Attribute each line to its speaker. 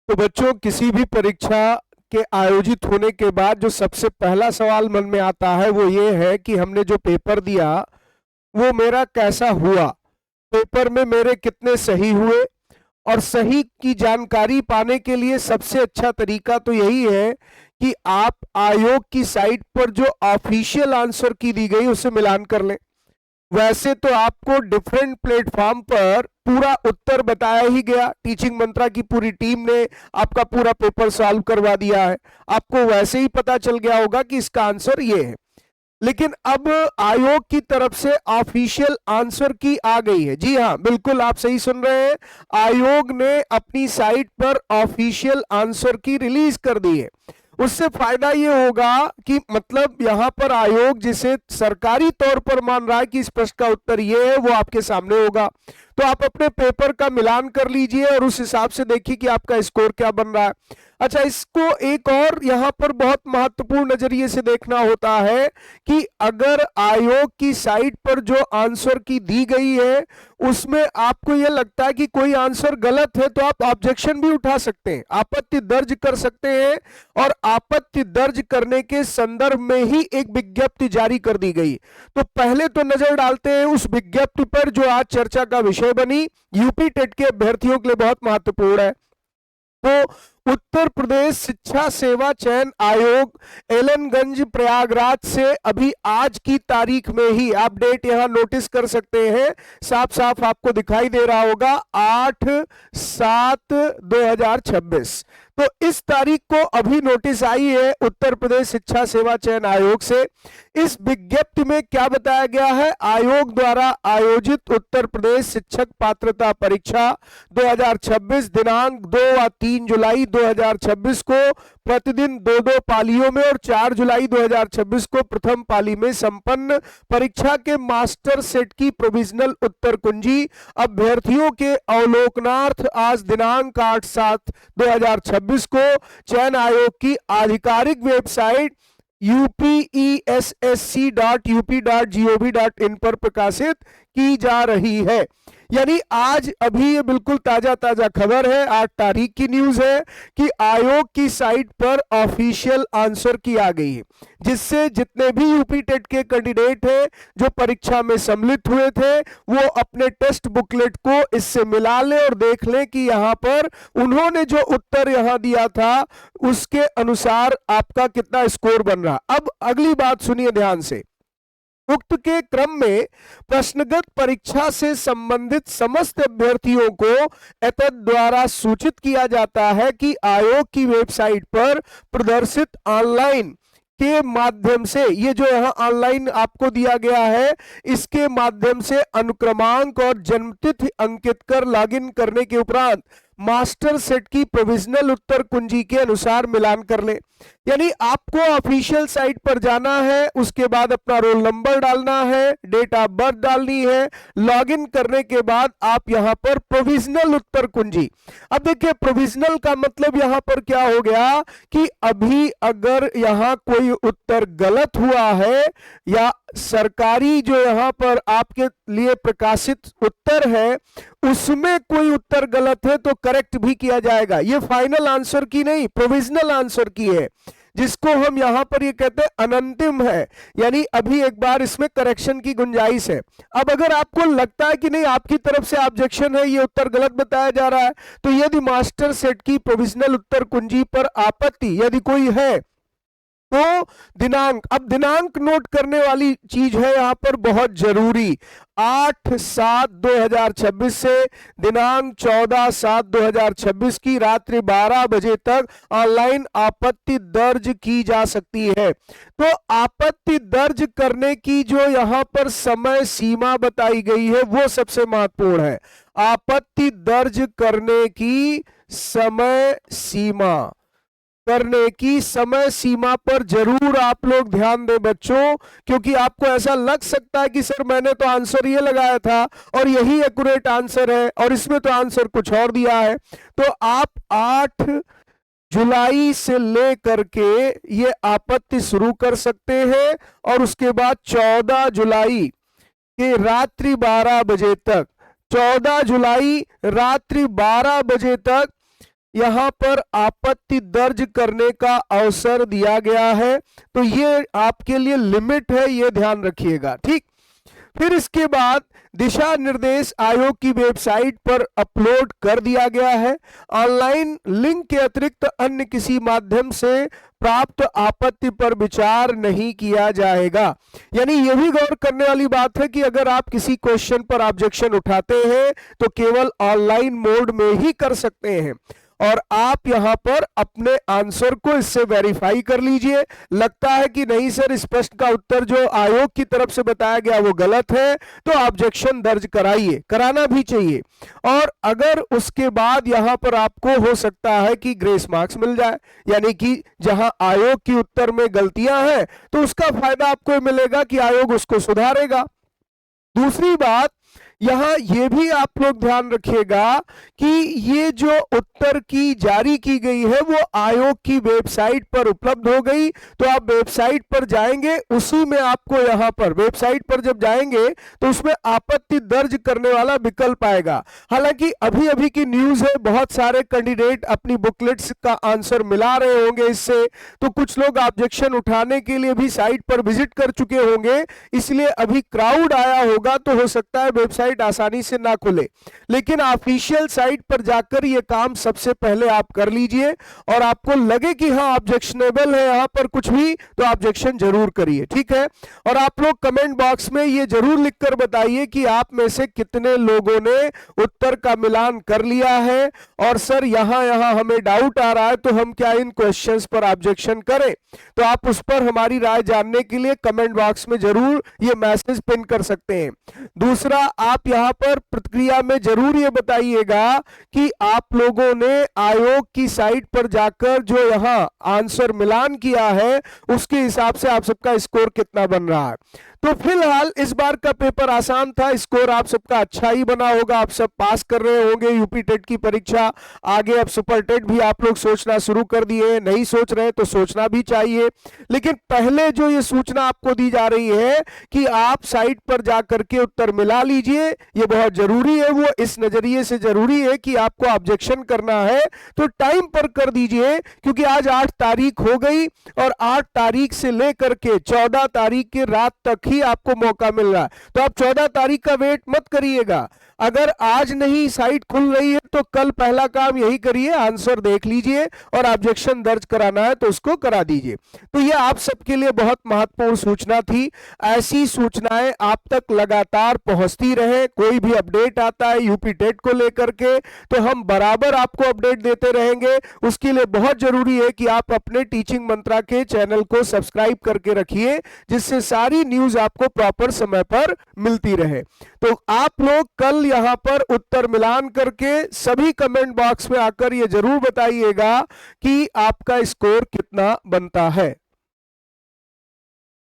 Speaker 1: तो बच्चों, किसी भी परीक्षा के आयोजित होने के बाद जो सबसे पहला सवाल मन में आता है वो ये है कि हमने जो पेपर दिया वो मेरा कैसा हुआ, पेपर में मेरे कितने सही हुए। और सही की जानकारी पाने के लिए सबसे अच्छा तरीका तो यही है कि आप आयोग की साइट पर जो ऑफिशियल आंसर की दी गई उससे मिलान कर लें। वैसे तो आपको डिफरेंट प्लेटफॉर्म पर पूरा उत्तर बताया ही गया, टीचिंग मंत्रा की पूरी टीम ने आपका पूरा पेपर सॉल्व करवा दिया है, आपको वैसे ही पता चल गया होगा कि इसका आंसर ये है। लेकिन अब आयोग की तरफ से ऑफिशियल आंसर की आ गई है। जी हाँ, बिल्कुल आप सही सुन रहे हैं, आयोग ने अपनी साइट पर ऑफिशियल आंसर की रिलीज कर दी है। उससे फायदा ये होगा कि मतलब यहां पर आयोग जिसे सरकारी तौर पर मान रहा है कि इस प्रश्न का उत्तर ये है, वो आपके सामने होगा। तो आप अपने पेपर का मिलान कर लीजिए और उस हिसाब से देखिए कि आपका स्कोर क्या बन रहा है। अच्छा, इसको एक और यहां पर बहुत महत्वपूर्ण नजरिए से देखना होता है कि अगर आयोग की साइट पर जो आंसर की दी गई है उसमें आपको यह लगता है कि कोई आंसर गलत है तो आप ऑब्जेक्शन भी उठा सकते हैं, आपत्ति दर्ज कर सकते हैं। और आपत्ति दर्ज करने के संदर्भ में ही एक विज्ञप्ति जारी कर दी गई। तो पहले तो नजर डालते हैं उस विज्ञप्ति पर जो आज चर्चा का विषय बनी, यूपी टेट के अभ्यर्थियों के लिए बहुत महत्वपूर्ण है। तो उत्तर प्रदेश शिक्षा सेवा चयन आयोग एलनगंज प्रयागराज से अभी आज की तारीख में ही आप डेट यहां नोटिस कर सकते हैं, साफ साफ आपको दिखाई दे रहा होगा 8/7/2026। तो इस तारीख को अभी नोटिस आई है उत्तर प्रदेश शिक्षा सेवा चयन आयोग से। इस विज्ञप्ति में क्या बताया गया है, आयोग द्वारा आयोजित उत्तर प्रदेश शिक्षक पात्रता परीक्षा 2026 दिनांक 2 व 3 जुलाई 2026 को प्रतिदिन 2-2 पालियों में और 4 जुलाई 2026 को प्रथम पाली में संपन्न परीक्षा के मास्टर सेट की प्रोविजनल उत्तर कुंजी अभ्यर्थियों के अवलोकनार्थ आज दिनांक 8/7/2026 को चयन आयोग की आधिकारिक वेबसाइट upessc.up.gov.in पर प्रकाशित की जा रही है। यानी आज अभी ये बिल्कुल ताजा ताजा खबर है, 8 तारीख की न्यूज है कि आयोग की साइट पर ऑफिशियल आंसर की आ गई है, जिससे जितने भी यूपी टेट के कैंडिडेट हैं जो परीक्षा में सम्मिलित हुए थे वो अपने टेस्ट बुकलेट को इससे मिला लें और देख लें कि यहां पर उन्होंने जो उत्तर यहां दिया था उसके अनुसार आपका कितना स्कोर बन रहा। अब अगली बात सुनिए ध्यान से, उक्त के क्रम में प्रश्नगत परीक्षा से संबंधित समस्त अभ्यर्थियों को एतद द्वारा सूचित किया जाता है कि आयोग की वेबसाइट पर प्रदर्शित ऑनलाइन के माध्यम से, ये जो यहाँ ऑनलाइन आपको दिया गया है इसके माध्यम से अनुक्रमांक और जन्मतिथि अंकित कर लॉगिन करने के उपरांत मास्टर सेट की प्रोविजनल उत्तर कुंजी के अनुसार मिलान कर ले। यानी आपको ऑफिशियल साइट पर जाना है, उसके बाद अपना रोल नंबर डालना है, डेट ऑफ बर्थ डालनी है, लॉगिन करने के बाद आप यहां पर प्रोविजनल उत्तर कुंजी। अब देखिए प्रोविजनल का मतलब यहां पर क्या हो गया कि अभी अगर यहां कोई उत्तर गलत हुआ है या सरकारी जो यहां पर आपके लिए प्रकाशित उत्तर है उसमें कोई उत्तर गलत है तो करेक्ट भी किया जाएगा। ये फाइनल आंसर की नहीं, प्रोविजनल आंसर की है, जिसको हम यहां पर ये कहते हैं अनंतिम है, यानी अभी एक बार इसमें करेक्शन की गुंजाइश है। अब अगर आपको लगता है कि नहीं आपकी तरफ से ऑब्जेक्शन है, ये उत्तर गलत बताया जा रहा है, तो यदि मास्टर सेट की प्रोविजनल उत्तर कुंजी पर आपत्ति यदि कोई है तो दिनांक, अब दिनांक नोट करने वाली चीज है यहां पर बहुत जरूरी, 8/7/2026 से दिनांक 14/7/2026 की रात्रि 12 बजे तक ऑनलाइन आपत्ति दर्ज की जा सकती है। तो आपत्ति दर्ज करने की जो यहां पर समय सीमा बताई गई है वो सबसे महत्वपूर्ण है, आपत्ति दर्ज करने की समय सीमा, करने की समय सीमा पर जरूर आप लोग ध्यान दें बच्चों, क्योंकि आपको ऐसा लग सकता है कि सर मैंने तो आंसर ये लगाया था और यही एक्यूरेट आंसर है और इसमें तो आंसर कुछ और दिया है। तो आप 8 जुलाई से लेकर के ये आपत्ति शुरू कर सकते हैं और उसके बाद 14 जुलाई के रात्रि 12 बजे तक, 14 जुलाई रात्रि 12 बजे तक यहां पर आपत्ति दर्ज करने का अवसर दिया गया है, तो ये आपके लिए लिमिट है, ये ध्यान रखिएगा। ठीक, फिर इसके बाद दिशा निर्देश आयोग की वेबसाइट पर अपलोड कर दिया गया है। ऑनलाइन लिंक के अतिरिक्त अन्य किसी माध्यम से प्राप्त आपत्ति पर विचार नहीं किया जाएगा। यानी यह भी गौर करने वाली बात है कि अगर आप किसी क्वेश्चन पर ऑब्जेक्शन उठाते हैं तो केवल ऑनलाइन मोड में ही कर सकते हैं, और आप यहां पर अपने आंसर को इससे वेरीफाई कर लीजिए। लगता है कि नहीं सर, इस प्रश्न का उत्तर जो आयोग की तरफ से बताया गया वो गलत है, तो ऑब्जेक्शन दर्ज कराइए, कराना भी चाहिए। और अगर उसके बाद यहां पर आपको हो सकता है कि ग्रेस मार्क्स मिल जाए, यानी कि जहां आयोग की उत्तर में गलतियां हैं तो उसका फायदा आपको मिलेगा कि आयोग उसको सुधारेगा। दूसरी बात, यहां यह भी आप लोग ध्यान रखिएगा कि ये जो उत्तर की जारी की गई है वो आयोग की वेबसाइट पर उपलब्ध हो गई। तो आप वेबसाइट पर जाएंगे, उसी में आपको यहां पर वेबसाइट पर जब जाएंगे तो उसमें आपत्ति दर्ज करने वाला विकल्प आएगा। हालांकि अभी अभी की न्यूज है, बहुत सारे कैंडिडेट अपनी बुकलेट्स का आंसर मिला रहे होंगे इससे, तो कुछ लोग ऑब्जेक्शन उठाने के लिए भी साइट पर विजिट कर चुके होंगे, इसलिए अभी क्राउड आया होगा, तो हो सकता है वेबसाइट आसानी से ना खुले। लेकिन ऑफिशियल साइट पर जाकर यह काम सबसे पहले आप कर लीजिए, और आपको लगे कि हाँ ऑब्जेक्शनेबल है यहां पर कुछ भी, तो ऑब्जेक्शन जरूर करिए। ठीक है, और आप लोग कमेंट बॉक्स में ये जरूर लिखकर बताइए कि आप में से कितने लोगों ने उत्तर का मिलान कर लिया है, और सर यहां यहां हमें डाउट आ रहा है तो हम क्या इन क्वेश्चंस पर ऑब्जेक्शन करें। तो आप उस पर हमारी राय जानने के लिए कमेंट बॉक्स में जरूर ये मैसेज पिन कर सकते हैं। दूसरा, आप यहां पर प्रतिक्रिया में जरूर ये बताइएगा कि आप लोगों ने आयोग की साइट पर जाकर जो यहां आंसर मिलान किया है उसके हिसाब से आप सबका स्कोर कितना बन रहा है। तो फिलहाल इस बार का पेपर आसान था, स्कोर आप सबका अच्छा ही बना होगा, आप सब पास कर रहे होंगे यूपी टेट की परीक्षा। आगे अब सुपर टेट भी आप लोग सोचना शुरू कर दिए, नहीं सोच रहे तो सोचना भी चाहिए। लेकिन पहले जो ये सूचना आपको दी जा रही है कि आप साइट पर जाकर के उत्तर मिला लीजिए, ये बहुत जरूरी है। वो इस नजरिए से जरूरी है कि आपको ऑब्जेक्शन करना है तो टाइम पर कर दीजिए, क्योंकि आज 8 तारीख हो गई और 8 तारीख से लेकर के 14 तारीख की रात तक ही आपको मौका मिल रहा है। तो आप 14 तारीख का वेट मत करिएगा। अगर आज नहीं साइट खुल रही है तो कल पहला काम यही करिए, आंसर देख लीजिए और ऑब्जेक्शन दर्ज कराना है तो उसको करा दीजिए। तो ये आप सबके लिए बहुत महत्वपूर्ण सूचना थी। ऐसी सूचनाएं आप तक लगातार पहुंचती रहे, कोई भी अपडेट आता है यूपी टेट को लेकर के तो हम बराबर आपको अपडेट देते रहेंगे। उसके लिए बहुत जरूरी है कि आप अपने टीचिंग मंत्रा के चैनल को सब्सक्राइब करके रखिए, जिससे सारी न्यूज आपको प्रॉपर समय पर मिलती रहे। तो आप लोग कल यहां पर उत्तर मिलान करके सभी कमेंट बॉक्स में आकर ये जरूर बताइएगा कि आपका स्कोर कितना बनता है।